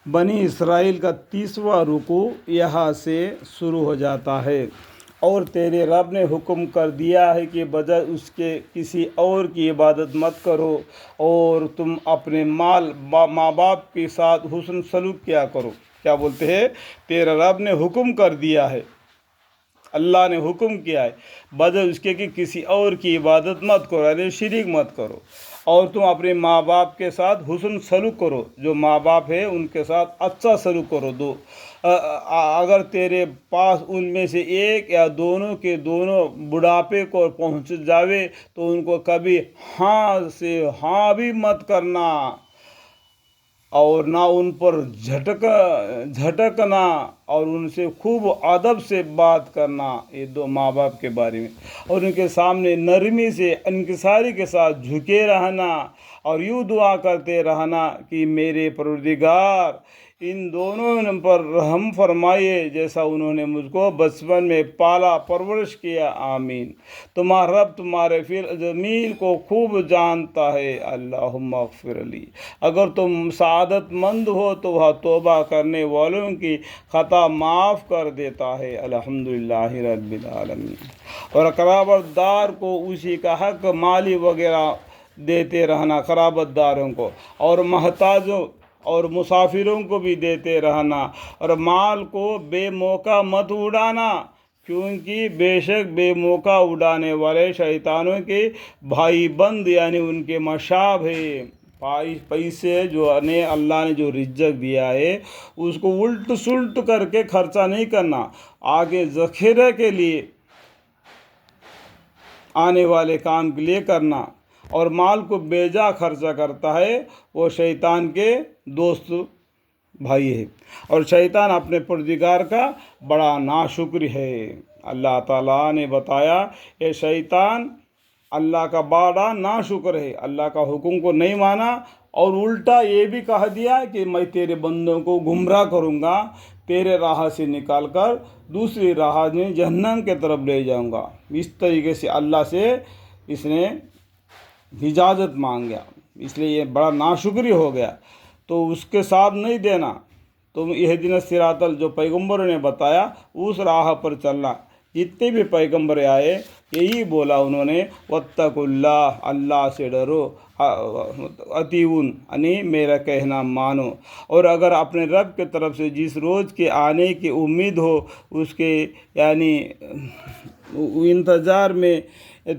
بنی اسرائیل کا 30واں رکوع یہاں سے شروع ہو جاتا ہے۔ اور تیرے رب نے حکم کر دیا ہے کہ بجائے اس کے کسی اور کی عبادت مت کرو، اور تم اپنے ماں باپ کے ساتھ حسن سلوک کیا کرو۔ کیا بولتے ہیں؟ تیرا رب نے حکم کر دیا ہے، اللہ نے حکم کیا ہے بجائے اس کے کہ کسی اور کی عبادت مت کرو، یعنی شریک مت کرو، اور تم اپنے ماں باپ کے ساتھ حسن سلوک کرو۔ جو ماں باپ ہے ان کے ساتھ اچھا سلوک کرو۔ اگر تیرے پاس ان میں سے ایک یا دونوں کے دونوں بڑھاپے کو پہنچ جاوے تو ان کو کبھی ہاں سے ہاں بھی مت کرنا، اور نہ ان پر جھٹکنا، اور ان سے خوب ادب سے بات کرنا، یہ دو ماں باپ کے بارے میں۔ اور ان کے سامنے نرمی سے انکساری کے ساتھ جھکے رہنا، اور یوں دعا کرتے رہنا کہ میرے پروردگار ان دونوں پر رحم فرمائے جیسا انہوں نے مجھ کو بچپن میں پالا پرورش کیا، آمین۔ تمہارا رب تمہارے فعل جمیل کو خوب جانتا ہے، اللہم اغفر لی۔ اگر تم سعادت مند ہو تو وہ توبہ کرنے والوں کی خطا معاف کر دیتا ہے، الحمدللہ رب العالمین۔ اور قرابت دار کو اسی کا حق مالی وغیرہ دیتے رہنا، قرابت داروں کو اور محتاجوں اور مسافروں کو بھی دیتے رہنا، اور مال کو بے موقع مت اڑانا، کیونکہ بے شک بے موقع اڑانے والے شیطانوں کے بھائی بند یعنی ان کے مشاب ہے۔ پیسے جو اللہ نے جو رزق دیا ہے اس کو الٹ سلٹ کر کے خرچہ نہیں کرنا، آگے ذخیرے کے لیے آنے والے کام کے لیے کرنا۔ اور مال کو بے جا خرچہ کرتا ہے وہ شیطان کے دوست بھائی ہے، اور شیطان اپنے پروردگار کا بڑا ناشکر ہے۔ اللہ تعالیٰ نے بتایا یہ شیطان اللہ کا بڑا ناشکر ہے، اللہ کا حکم کو نہیں مانا، اور الٹا یہ بھی کہہ دیا کہ میں تیرے بندوں کو گمراہ کروں گا، تیرے راہ سے نکال کر دوسری راہ میں جہنم کے طرف لے جاؤں گا۔ اس طریقے سے اللہ سے اس نے اجازت مانگا، اس لیے یہ بڑا ناشکری ہو گیا، تو اس کے ساتھ نہیں دینا۔ تم اہدنا الصراط جو پیغمبروں نے بتایا اس راہ پر چلنا۔ جتنے بھی پیغمبر آئے یہی بولا انہوں نے، واتقوا اللہ، اللہ سے ڈرو، اطیعون یعنی میرا کہنا مانو۔ اور اگر اپنے رب کی طرف سے جس روز کے آنے کی امید ہو اس کے یعنی انتظار میں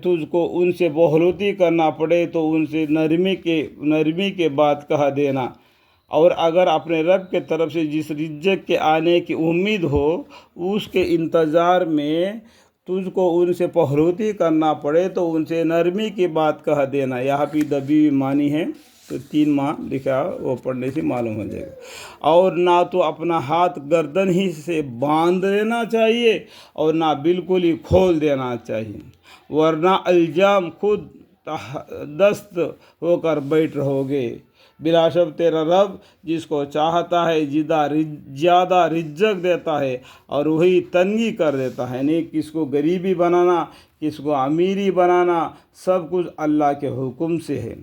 تجھ کو ان سے بہلوتی کرنا پڑے تو ان سے نرمی کے بات کہہ دینا۔ اور اگر اپنے رب کے طرف سے جس رزق کے آنے کی امید ہو اس کے انتظار میں تجھ کو ان سے بہلوتی کرنا پڑے تو ان سے نرمی کی بات کہہ دینا۔ یہاں پہ دبی معنی ہے تو 3 ماہ لکھا، وہ پڑھنے سے معلوم ہو جائے گا۔ اور نہ تو اپنا ہاتھ گردن ہی سے باندھ لینا چاہیے اور نہ بالکل ہی کھول دینا چاہیے، ورنہ الجام خود دست ہو کر بیٹھ رہو گے۔ بلا شک تیرا رب جس کو چاہتا ہے زیادہ رزق دیتا ہے اور وہی تنگی کر دیتا ہے، یعنی کس کو غریبی بنانا کس کو امیری بنانا سب کچھ اللہ کے حکم سے ہے۔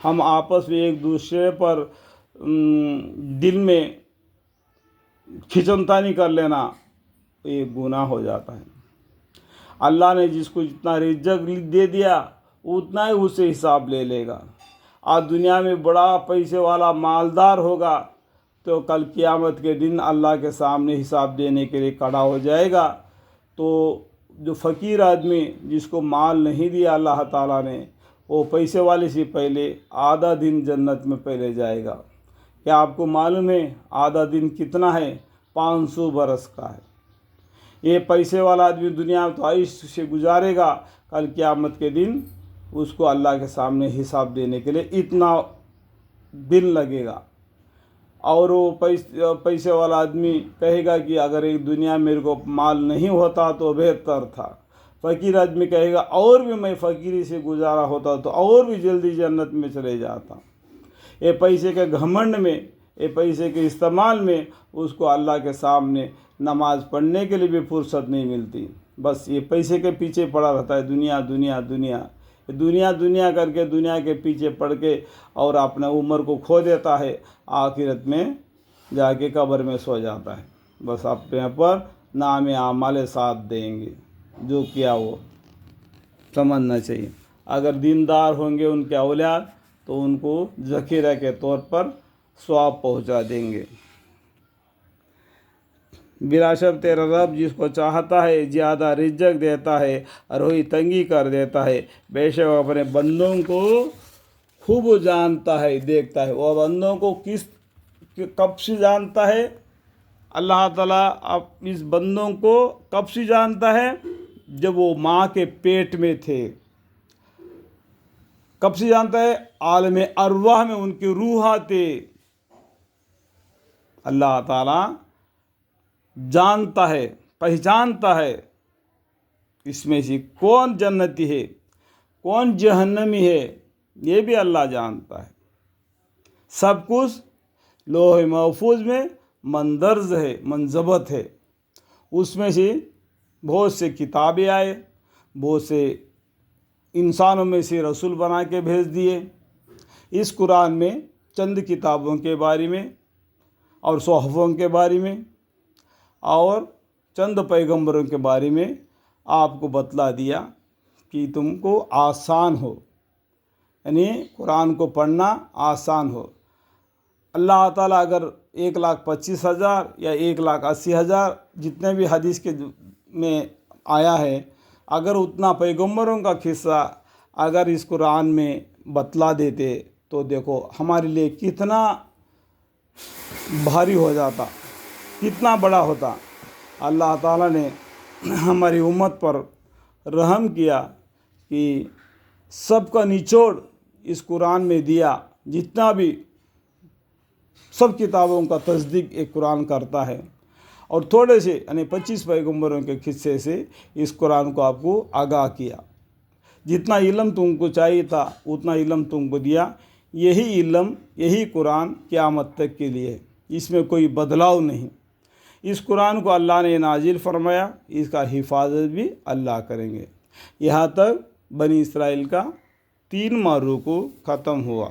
ہم آپس میں ایک دوسرے پر دل میں کھچنتانی کر لینا یہ گناہ ہو جاتا ہے۔ اللہ نے جس کو جتنا رزق دے دیا اتنا ہی اس سے حساب لے لے گا۔ آج دنیا میں بڑا پیسے والا مالدار ہوگا تو کل قیامت کے دن اللہ کے سامنے حساب دینے کے لیے کھڑا ہو جائے گا۔ تو جو فقیر آدمی جس کو مال نہیں دیا اللہ تعالیٰ نے، وہ پیسے والے سے پہلے آدھا دن جنت میں پہلے جائے گا۔ کیا آپ کو معلوم ہے آدھا دن کتنا ہے؟ 500 برس کا ہے۔ یہ پیسے والا آدمی دنیا میں تو عیش سے گزارے گا، کل قیامت کے دن اس کو اللہ کے سامنے حساب دینے کے لیے اتنا دن لگے گا۔ اور وہ پیسے والا آدمی کہے گا کہ اگر ایک دنیا میں میرے کو مال نہیں ہوتا تو بہتر تھا۔ فقیر آدمی کہے گا اور بھی میں فقیری سے گزارا ہوتا تو اور بھی جلدی جنت میں چلے جاتا۔ یہ پیسے کے گھمنڈ میں، یہ پیسے کے استعمال میں اس کو اللہ کے سامنے نماز پڑھنے کے لیے بھی فرصت نہیں ملتی۔ بس یہ پیسے کے پیچھے پڑا رہتا ہے، دنیا دنیا دنیا دنیا دنیا کر کے دنیا کے پیچھے پڑ کے اور اپنا عمر کو کھو دیتا ہے، آخرت میں جا کے قبر میں سو جاتا ہے، بس اپنے پر نام اعمال ساتھ دیں گے، جو کیا وہ سمجھنا چاہیے۔ اگر دیندار ہوں گے ان کے اولاد تو ان کو ذخیرہ کے طور پر ثواب پہنچا دیں گے۔ بلا شک تیرا رب جس کو چاہتا ہے زیادہ رزق دیتا ہے اور وہی تنگی کر دیتا ہے، بے شک وہ اپنے بندوں کو خوب جانتا ہے، دیکھتا ہے۔ وہ بندوں کو کب سے جانتا ہے؟ اللہ تعالیٰ اس بندوں کو کب سے جانتا ہے؟ جب وہ ماں کے پیٹ میں تھے۔ کب سے جانتا ہے؟ عالم ارواح میں ان کی روح آتے اللہ تعالیٰ جانتا ہے، پہچانتا ہے اس میں سے کون جنتی ہے کون جہنمی ہے، یہ بھی اللہ جانتا ہے۔ سب کچھ لوح محفوظ میں مندرج ہے، منضبط ہے۔ اس میں سے بہت سے کتابیں آئے، بہت سے انسانوں میں سے رسول بنا کے بھیج دیے۔ اس قرآن میں چند کتابوں کے بارے میں اور صحفوں کے بارے میں اور چند پیغمبروں کے بارے میں آپ کو بتلا دیا کہ تم کو آسان ہو، یعنی قرآن کو پڑھنا آسان ہو۔ اللہ تعالیٰ اگر 1,25,000 یا 1,80,000 جتنے بھی حدیث کے میں آیا ہے، اگر اتنا پیغمبروں کا قصہ اگر اس قرآن میں بتلا دیتے تو دیکھو ہمارے لیے کتنا بھاری ہو جاتا، کتنا بڑا ہوتا۔ اللہ تعالیٰ نے ہماری امت پر رحم کیا کہ سب کا نچوڑ اس قرآن میں دیا، جتنا بھی سب کتابوں کا تصدیق ایک قرآن کرتا ہے، اور تھوڑے سے یعنی 25 پیغمبروں کے قصے سے اس قرآن کو آپ کو آگاہ کیا۔ جتنا علم تم کو چاہیے تھا اتنا علم تم کو دیا۔ یہی علم، یہی قرآن قیامت تک کے لیے ہے، اس میں کوئی بدلاؤ نہیں۔ اس قرآن کو اللہ نے نازل فرمایا، اس کا حفاظت بھی اللہ کریں گے۔ یہاں تک بنی اسرائیل کا 3 رکوع ختم ہوا۔